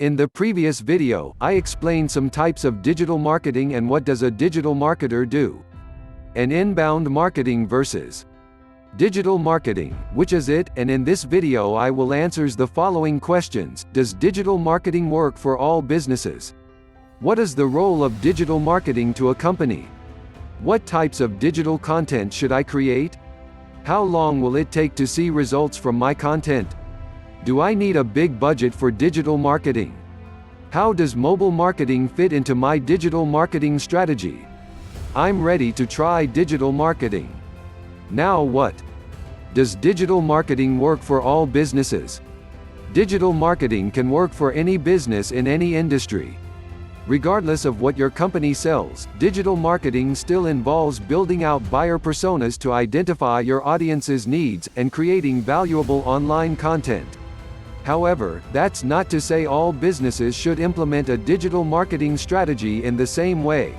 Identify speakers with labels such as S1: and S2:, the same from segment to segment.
S1: In the previous video, I explained some types of digital marketing and what does a digital marketer do. And inbound marketing versus digital marketing, which is it? And in this video I will answers the following questions. Does digital marketing work for all businesses? What is the role of digital marketing to a company? What types of digital content should I create? How long will it take to see results from my content? Do I need a big budget for digital marketing? How does mobile marketing fit into my digital marketing strategy? I'm ready to try digital marketing. Now what? Does digital marketing work for all businesses? Digital marketing can work for any business in any industry. Regardless of what your company sells, digital marketing still involves building out buyer personas to identify your audience's needs and creating valuable online content. However, that's not to say all businesses should implement a digital marketing strategy in the same way.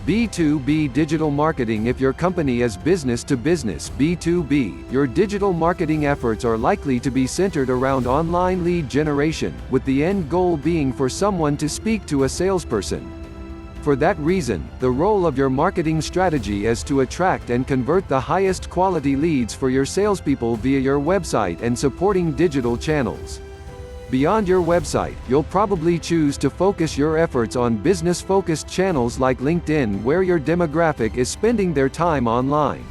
S1: B2B Digital Marketing. If your company is business to business (B2B), your digital marketing efforts are likely to be centered around online lead generation, with the end goal being for someone to speak to a salesperson. For that reason, the role of your marketing strategy is to attract and convert the highest quality leads for your salespeople via your website and supporting digital channels. Beyond your website, you'll probably choose to focus your efforts on business-focused channels like LinkedIn, where your demographic is spending their time online.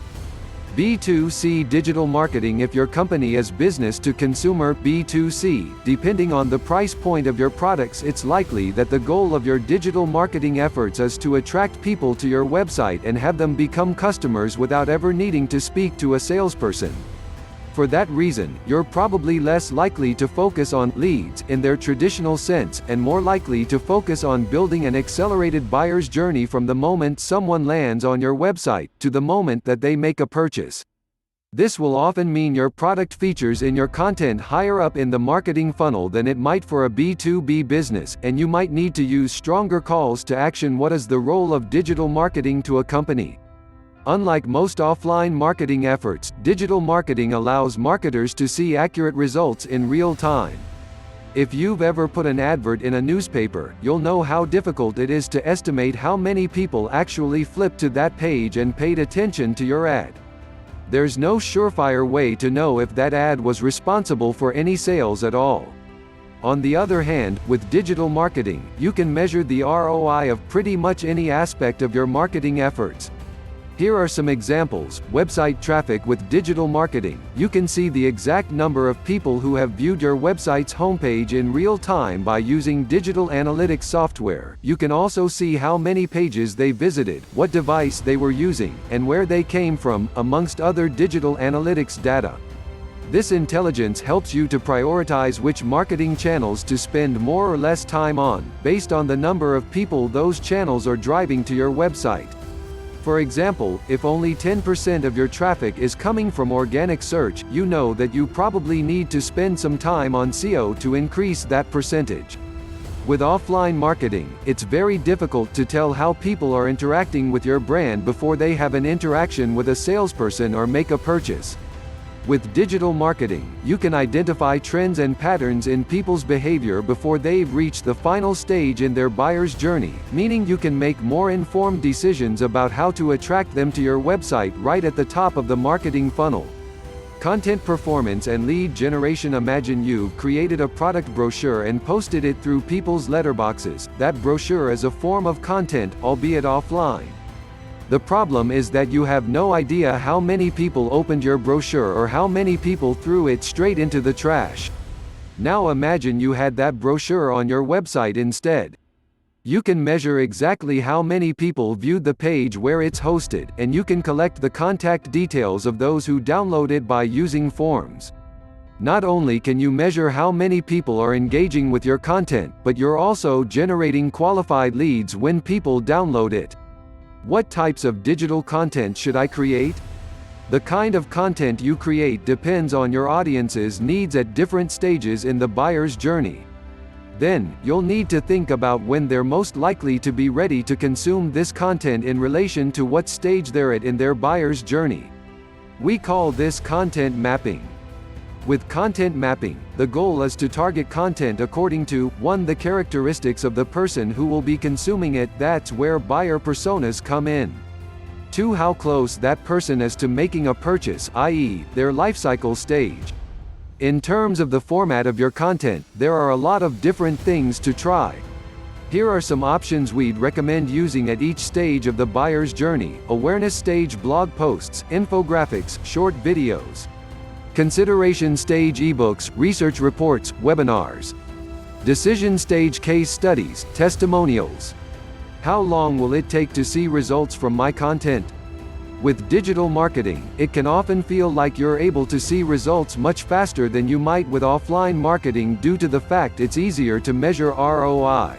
S1: B2C Digital Marketing. If your company is business to consumer (B2C), depending on the price point of your products, it's likely that the goal of your digital marketing efforts is to attract people to your website and have them become customers without ever needing to speak to a salesperson. For that reason, you're probably less likely to focus on leads in their traditional sense, and more likely to focus on building an accelerated buyer's journey from the moment someone lands on your website to the moment that they make a purchase. This will often mean your product features in your content higher up in the marketing funnel than it might for a B2B business, and you might need to use stronger calls to action. What is the role of digital marketing to a company? Unlike most offline marketing efforts, digital marketing allows marketers to see accurate results in real time. If you've ever put an advert in a newspaper, you'll know how difficult it is to estimate how many people actually flipped to that page and paid attention to your ad. There's no surefire way to know if that ad was responsible for any sales at all. On the other hand, with digital marketing, you can measure the ROI of pretty much any aspect of your marketing efforts. Here are some examples. Website traffic. With digital marketing, you can see the exact number of people who have viewed your website's homepage in real time by using digital analytics software. You can also see how many pages they visited, what device they were using, and where they came from, amongst other digital analytics data. This intelligence helps you to prioritize which marketing channels to spend more or less time on, based on the number of people those channels are driving to your website. For example, if only 10% of your traffic is coming from organic search, you know that you probably need to spend some time on SEO to increase that percentage. With offline marketing, it's very difficult to tell how people are interacting with your brand before they have an interaction with a salesperson or make a purchase. With digital marketing, you can identify trends and patterns in people's behavior before they've reached the final stage in their buyer's journey, meaning you can make more informed decisions about how to attract them to your website right at the top of the marketing funnel. Content performance and lead generation. Imagine you've created a product brochure and posted it through people's letterboxes. That brochure is a form of content, albeit offline. The problem is that you have no idea how many people opened your brochure or how many people threw it straight into the trash. Now imagine you had that brochure on your website instead. You can measure exactly how many people viewed the page where it's hosted, and you can collect the contact details of those who download it by using forms. Not only can you measure how many people are engaging with your content, but you're also generating qualified leads when people download it. What types of digital content should I create? The kind of content you create depends on your audience's needs at different stages in the buyer's journey. Then, you'll need to think about when they're most likely to be ready to consume this content in relation to what stage they're at in their buyer's journey. We call this content mapping. With content mapping, the goal is to target content according to 1. The characteristics of the person who will be consuming it. That's where buyer personas come in. 2. How close that person is to making a purchase, i.e., their lifecycle stage. In terms of the format of your content, there are a lot of different things to try. Here are some options we'd recommend using at each stage of the buyer's journey: awareness stage, blog posts, infographics, short videos. Consideration stage, ebooks, research reports, webinars. Decision stage, case studies, testimonials. How long will it take to see results from my content? With digital marketing, it can often feel like you're able to see results much faster than you might with offline marketing due to the fact it's easier to measure ROI.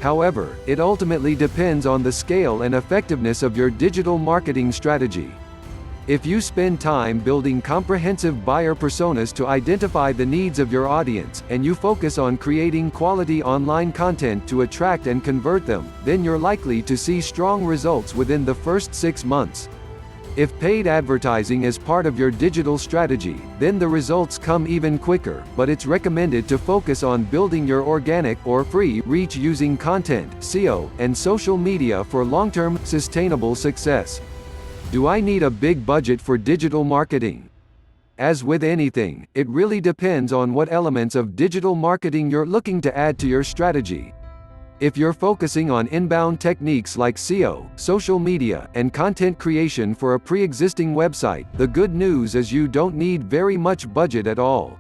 S1: However, it ultimately depends on the scale and effectiveness of your digital marketing strategy. If you spend time building comprehensive buyer personas to identify the needs of your audience, and you focus on creating quality online content to attract and convert them, then you're likely to see strong results within the first 6 months. If paid advertising is part of your digital strategy, then the results come even quicker, but it's recommended to focus on building your organic or free reach using content, SEO, and social media for long-term, sustainable success. Do I need a big budget for digital marketing? As with anything, it really depends on what elements of digital marketing you're looking to add to your strategy. If you're focusing on inbound techniques like SEO, social media, and content creation for a pre-existing website, the good news is you don't need very much budget at all.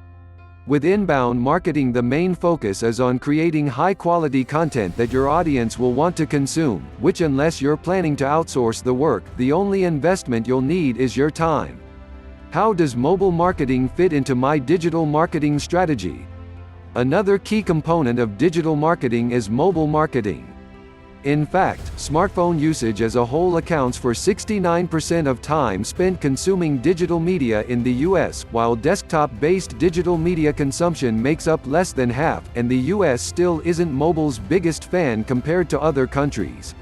S1: With inbound marketing, the main focus is on creating high-quality content that your audience will want to consume, which, unless you're planning to outsource the work, the only investment you'll need is your time. How does mobile marketing fit into my digital marketing strategy? Another key component of digital marketing is mobile marketing. In fact, smartphone usage as a whole accounts for 69% of time spent consuming digital media in the US, while desktop-based digital media consumption makes up less than half, and the US still isn't mobile's biggest fan compared to other countries.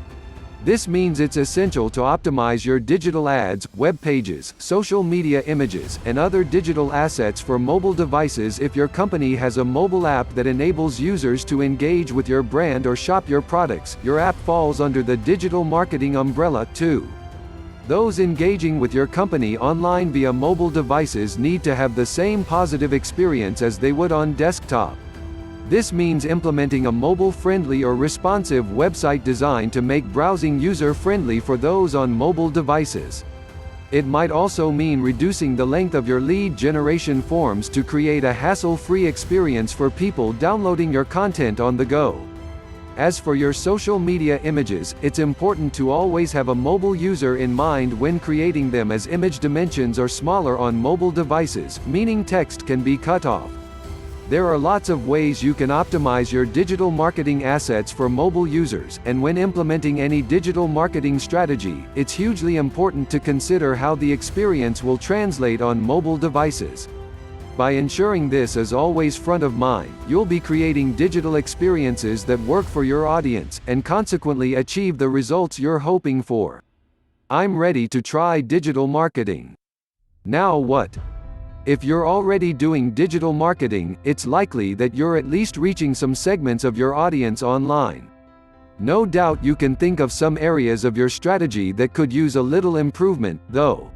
S1: This means it's essential to optimize your digital ads, web pages, social media images, and other digital assets for mobile devices. If your company has a mobile app that enables users to engage with your brand or shop your products, your app falls under the digital marketing umbrella, too. Those engaging with your company online via mobile devices need to have the same positive experience as they would on desktop. This means implementing a mobile-friendly or responsive website design to make browsing user-friendly for those on mobile devices. It might also mean reducing the length of your lead generation forms to create a hassle-free experience for people downloading your content on the go. As for your social media images, it's important to always have a mobile user in mind when creating them, as image dimensions are smaller on mobile devices, meaning text can be cut off. There are lots of ways you can optimize your digital marketing assets for mobile users, and when implementing any digital marketing strategy, it's hugely important to consider how the experience will translate on mobile devices. By ensuring this is always front of mind, you'll be creating digital experiences that work for your audience, and consequently achieve the results you're hoping for. I'm ready to try digital marketing. Now what? If you're already doing digital marketing, it's likely that you're at least reaching some segments of your audience online. No doubt you can think of some areas of your strategy that could use a little improvement, though.